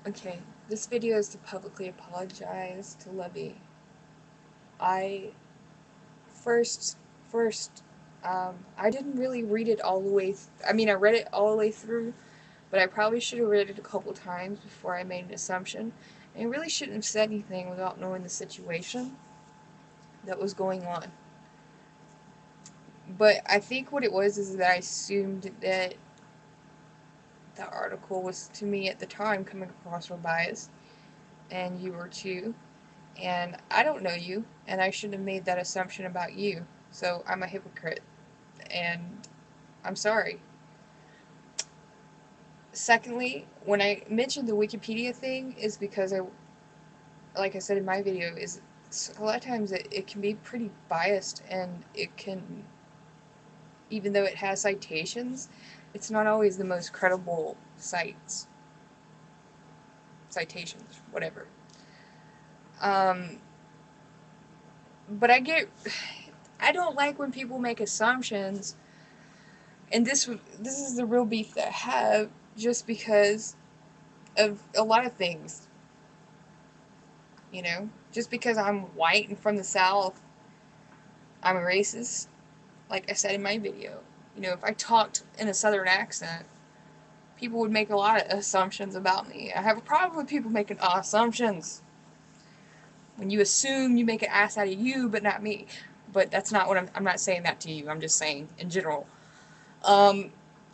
Okay, this video is to publicly apologize to Levy. I first, first, I didn't really read it all the way. I mean, I read it all the way through, but I probably should have read it a couple times before I made an assumption. And I really shouldn't have said anything without knowing the situation that was going on. But I think what it was is that I assumed that the article was, to me at the time, coming across real biased, and you were too. And I don't know you, and I shouldn't have made that assumption about you. So I'm a hypocrite, and I'm sorry. Secondly, when I mentioned the Wikipedia thing, is because like I said in my video, is a lot of times it can be pretty biased, and it can, even though it has citations, it's not always the most credible citations, whatever. Um, but I don't like when people make assumptions, and this is the real beef that I have, just because of a lot of things. Just because I'm white and from the South, I'm a racist. Like I said in my video, if I talked in a Southern accent, people would make a lot of assumptions about me. I have a problem with people making assumptions. When you assume, you make an ass out of you, but not me. But that's not what I'm not saying that to you. I'm just saying in general. Um,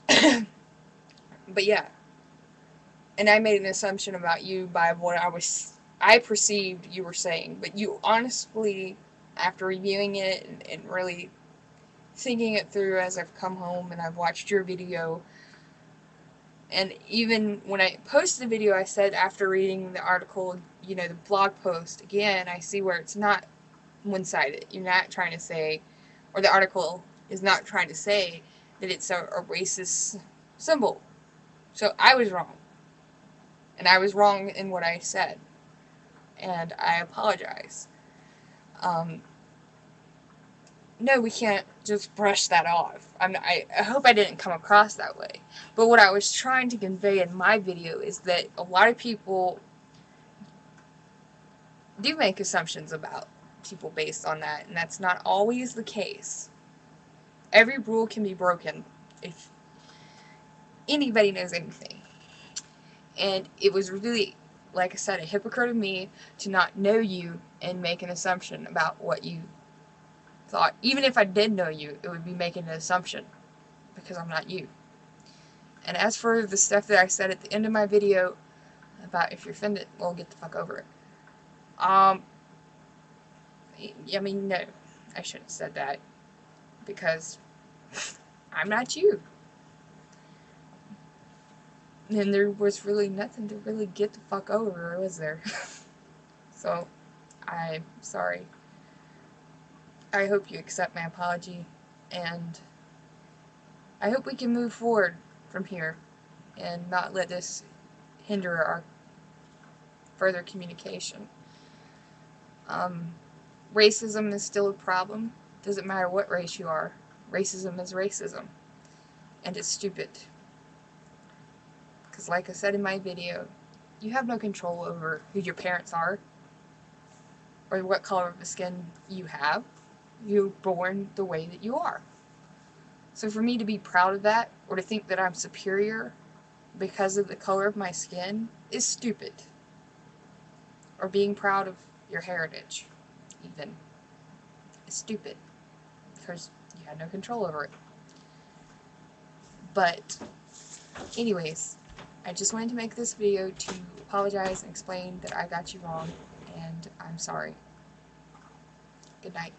but yeah, and I made an assumption about you by what I perceived you were saying. But you honestly, after reviewing it and really thinking it through as I've come home and I've watched your video, and even when I posted the video, I said after reading the article, the blog post, again, I see where it's not one-sided. You're not trying to say, or the article is not trying to say that it's a racist symbol. So I was wrong. And I was wrong in what I said. And I apologize. Um, no, we can't just brush that off. I hope I didn't come across that way. But what I was trying to convey in my video is that a lot of people do make assumptions about people based on that, and that's not always the case. Every rule can be broken if anybody knows anything. And it was really, like I said, a hypocrite of me to not know you and make an assumption about what you thought. Even if I did know you, it would be making an assumption because I'm not you. And as for the stuff that I said at the end of my video about if you're offended, well, get the fuck over it. I mean, no, I shouldn't have said that because I'm not you. And there was really nothing to really get the fuck over, was there? So, I'm sorry. I hope you accept my apology, and I hope we can move forward from here and not let this hinder our further communication. Racism is still a problem. Doesn't matter what race you are. Racism is racism. And it's stupid. Because like I said in my video, you have no control over who your parents are or what color of the skin you have. You're born the way that you are. So for me to be proud of that, or to think that I'm superior because of the color of my skin, is stupid. Or being proud of your heritage, even, is stupid. Because you had no control over it. But, anyways, I just wanted to make this video to apologize and explain that I got you wrong, and I'm sorry. Good night.